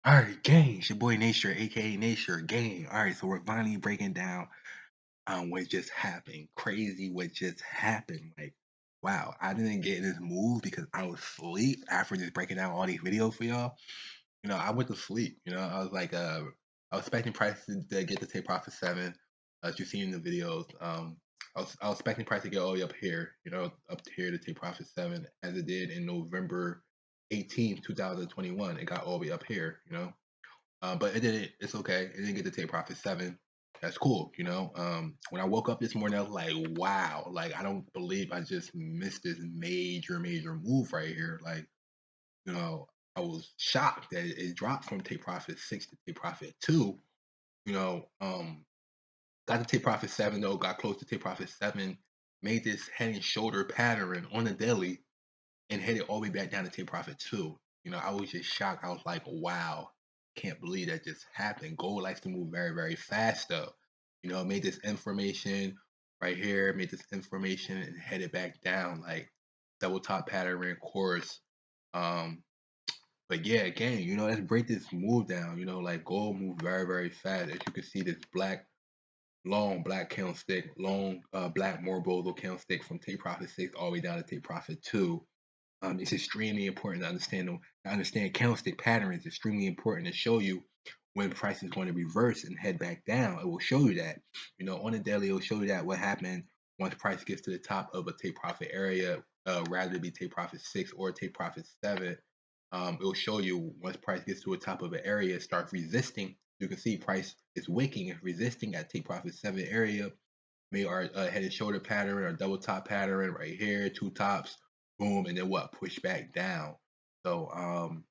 All right, gang, it's your boy Nature, aka Nature, gang. All right, so we're finally breaking down what just happened. Crazy what just happened. Like, wow, I didn't get this move because I was asleep after just breaking down all these videos for y'all. I went to sleep. I was like, I was expecting prices to get to take profit 7, as you see in the videos. I was expecting price to get all the way up here, up here to take profit 7, as it did in November 18th, 2021. It got all the way up here, but it didn't. It's okay. It didn't get to take profit 7. That's cool. When I woke up this morning, I was like, wow, like I don't believe I just missed this major move right here. Like, you know, I was shocked that it dropped from take profit 6 to take profit 2. You know, um, got to take profit 7 though, got close to take profit 7, made this head and shoulder pattern on the daily and headed all the way back down to take profit 2. I was just shocked. I was like, wow, can't believe that just happened. Gold likes to move very fast though. Made this information right here, made this information and headed back down like double top pattern course. Um, but yeah, again, let's break this move down. Like gold moved very fast. As you can see, this long black candlestick, long black Marubozo candlestick from take profit 6 all the way down to take profit 2. It's extremely important to understand candlestick patterns. Extremely important to show you when price is going to reverse and head back down. It will show you that. On the daily, it will show you that what happened once price gets to the top of a take profit area, rather it be take profit 6 or take profit 7. It will show you once price gets to the top of an area, it starts resisting. You can see price is wicking, it's resisting at take profit 7 area. Maybe our head and shoulder pattern or double top pattern right here, two tops, boom, and then what? Push back down. So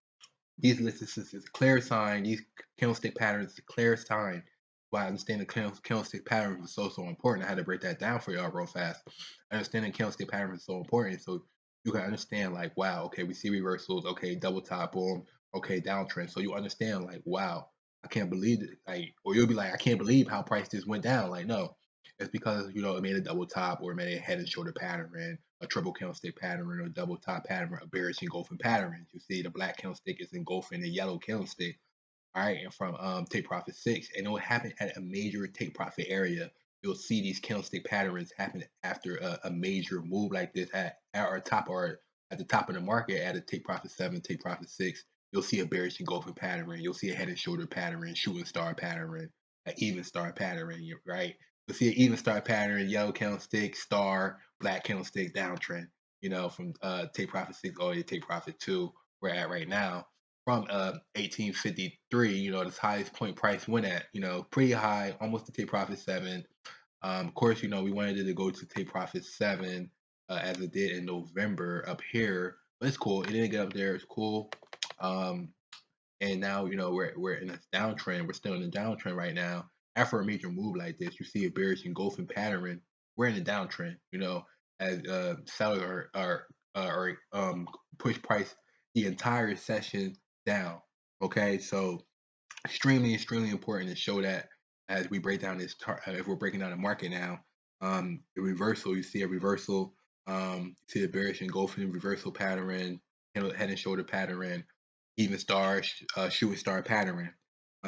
these lists is a clear sign. These candlestick patterns is a clear sign. Why understanding candlestick patterns was so important. I had to break that down for y'all real fast. Understanding candlestick patterns is so important. So you can understand like, wow, okay, we see reversals, okay, double top, boom, okay, downtrend. So you understand like, wow, I can't believe it. Like, or you'll be like, I can't believe how price just went down. Like, no, it's because it made a double top or it made a head and shoulder pattern, a triple candlestick pattern, or a double top pattern, a bearish engulfing pattern. You see the black candlestick is engulfing the yellow candlestick. All right, and from take profit 6, and it will happen at a major take profit area. You'll see these candlestick patterns happen after a major move like this at our top or at the top of the market at a take profit 7, take profit 6. You'll see a bearish engulfing pattern. You'll see a head and shoulder pattern, shooting star pattern, an even star pattern, right? You'll see an even star pattern, yellow candlestick, star, black candlestick, downtrend. From take profit 6 all the way to take profit 2, we're at right now from 1853, this highest point price went at, pretty high, almost to take profit 7. Of course, we wanted it to go to take profit 7 as it did in November up here, but it's cool. It didn't get up there. It's cool. Um, and now, we're in a downtrend. We're still in a downtrend right now. After a major move like this, you see a bearish engulfing pattern. We're in a downtrend, as sellers are push price the entire session down. Okay, so extremely important to show that as we break down if we're breaking down the market now. The reversal, you see a reversal, you see the bearish engulfing reversal pattern, head and shoulder pattern, even star, shooting star pattern.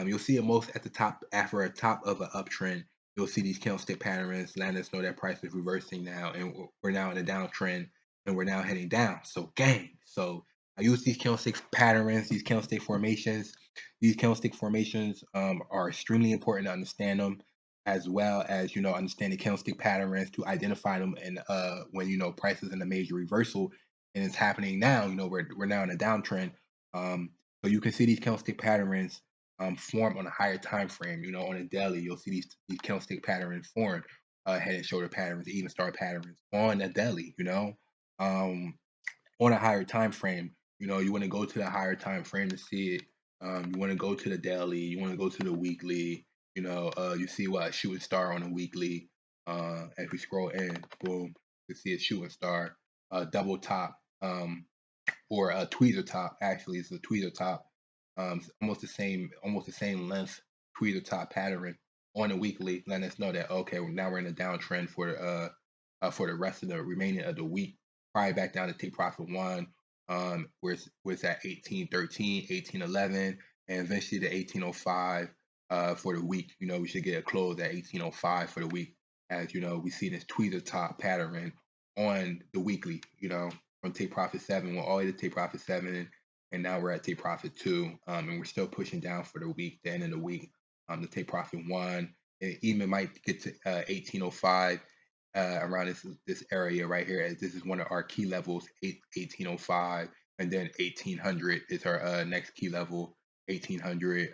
You'll see it most at the top after a top of an uptrend. You'll see these candlestick patterns letting us know that price is reversing now, and we're now in a downtrend, and we're now heading down. So, gang. So I use these candlestick patterns, these candlestick formations. These candlestick formations are extremely important to understand them, as well as understanding candlestick patterns to identify them, and when price is in a major reversal and it's happening now, we're now in a downtrend. So you can see these candlestick patterns form on a higher time frame. On a daily, you'll see these candlestick patterns form, head and shoulder patterns, even star patterns on a daily. On a higher time frame. You want to go to the higher time frame to see it. You want to go to the daily. You want to go to the weekly. You see what shooting star on a weekly. As we scroll in, boom, you see a shooting star, double top. Or a tweezer top. Actually, it's a tweezer top. It's almost the same length tweezer top pattern on a weekly, letting us know that okay, now we're in a downtrend for the rest of the remaining of the week. Probably back down to take profit 1. Where it's at 1813, 1811. and eventually the 1805 for the week. You know, we should get a close at 1805 for the week. As you know, we see this tweezer top pattern on the weekly. You know, from take profit 7, we're all the way to take profit 7, and now we're at take profit 2, and we're still pushing down for the week. The end of the week, the take profit 1, it even might get to 1805 around this area right here. As this is one of our key levels, 1805, and then 1800 is our next key level. 1800,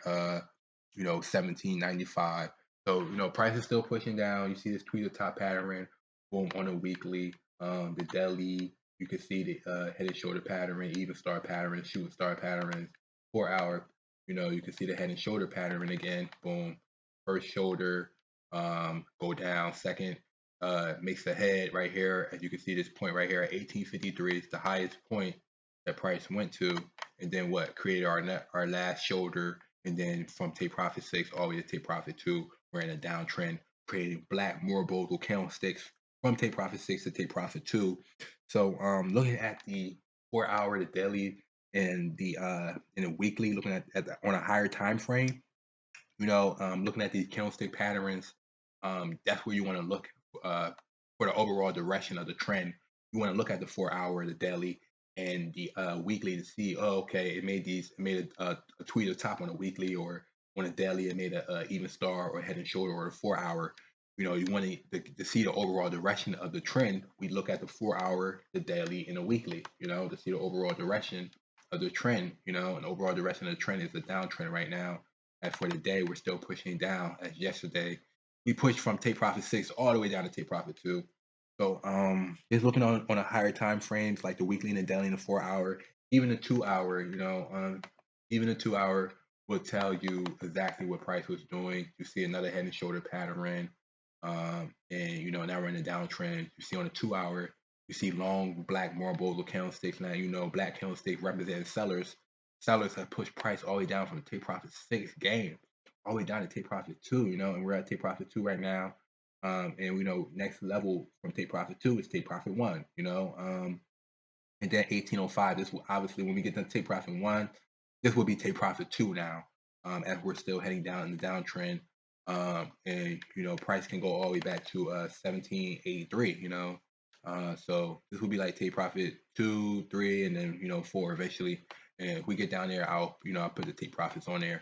you know, 1795. So, you know, price is still pushing down. You see this tweezer top pattern, boom, on a weekly. The daily, you can see the head and shoulder pattern, even star pattern, shooting star pattern, 4 hour. You know, you can see the head and shoulder pattern again, boom. First shoulder, go down. Second, makes the head right here. As you can see, this point right here at 1853 is the highest point that price went to, and then what created our last shoulder, and then from take profit 6 all the way to take profit 2, we're in a downtrend, creating black Marubozo candlesticks from take profit 6 to take profit 2. So looking at the 4 hour, the daily, and the weekly, looking at on a higher time frame, you know, looking at these candlestick patterns, that's where you want to look for the overall direction of the trend. You want to look at the 4 hour, the daily, and the weekly to see, oh, okay, it made a tweeter top on a weekly, or on a daily, it made a even star or head and shoulder, or a 4 hour. You know, you want to see the overall direction of the trend. We look at the 4 hour, the daily, and the weekly. You know, to see the overall direction of the trend. You know, and overall direction of the trend is a downtrend right now. As for the day, we're still pushing down. As yesterday, we pushed from take profit 6 all the way down to take profit 2. So just looking on a higher time frames like the weekly and the daily and the 4 hour, even the 2 hour, you know, even the 2 hour will tell you exactly what price was doing. You see another head and shoulder pattern, and you know, now we're in a downtrend. You see on the 2 hour, you see long black Marubozo candlesticks. Now you know black candlesticks represent sellers. Sellers have pushed price all the way down from take profit 6 game all the way down to take profit 2, you know, and we're at take profit 2 right now. And we know next level from take profit 2 is take profit 1, you know. And then 1805, this will obviously, when we get to take profit 1, this will be take profit 2 now, as we're still heading down in the downtrend. And you know, price can go all the way back to 1783, you know. So this will be like take profit 2, 3, and then, you know, 4 eventually. And if we get down there, I'll put the take profits on there.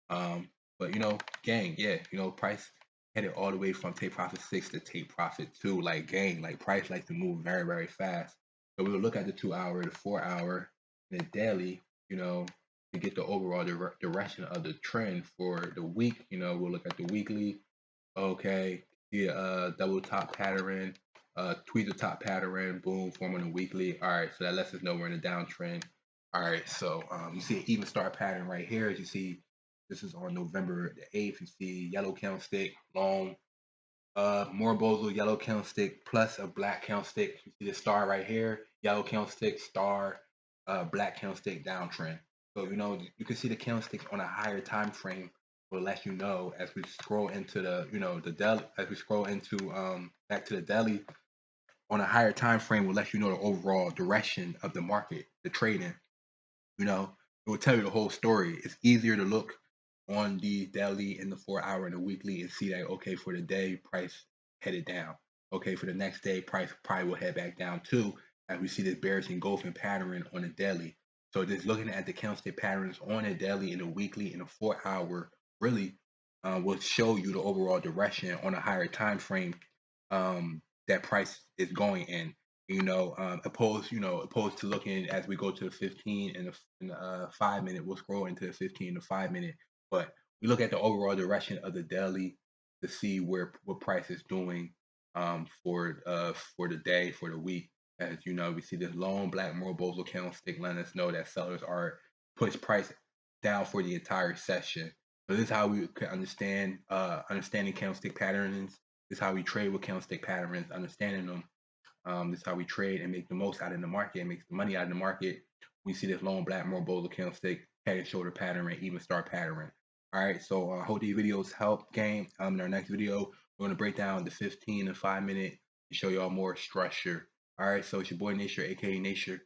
But you know, gang, yeah, you know, price headed all the way from take profit 6 to take profit 2. Like, gang, like price likes to move very, very fast. So we'll look at the 2 hour, the 4 hour, and the daily, you know, to get the overall direction of the trend for the week. You know, we'll look at the weekly. Okay, the double top pattern, tweezer top pattern, boom, forming a weekly. All right, so that lets us know we're in a downtrend. All right, so you see an even star pattern right here. As you see, this is on November the 8th. You see yellow candlestick, long, Marubozo yellow candlestick plus a black candlestick. You see the star right here, yellow candlestick, star, black candlestick, downtrend. So you know, you can see the candlesticks on a higher time frame will let you know as we scroll into the, you know, the daily, as we scroll into back to the daily on a higher time frame will let you know the overall direction of the market, the trading. You know, it will tell you the whole story. It's easier to look on the daily and the 4 hour and the weekly and see that, okay, for the day, price headed down. Okay, for the next day, price probably will head back down too, as we see this bearish engulfing pattern on the daily. So just looking at the candlestick patterns on the daily and the weekly and the 4 hour really will show you the overall direction on a higher time frame that price is going in. You know, opposed to looking as we go to the 15 and the 5 minute, we'll scroll into the 15 and the 5 minute, but we look at the overall direction of the daily to see what price is doing for the day, for the week. As you know, we see this long black Marubozo candlestick letting us know that sellers are push price down for the entire session. So this is how we can understand understanding candlestick patterns. This is how we trade with candlestick patterns, understanding them. This is how we trade and make the most out of the market and make the money out of the market. We see this long black Marubozo candlestick, head and shoulder pattern, and even star pattern. All right, so I hope these videos help, gang. In our next video, we're gonna break down the 15 and 5 minute and show y'all more structure. All right, so it's your boy Nature, aka Nature.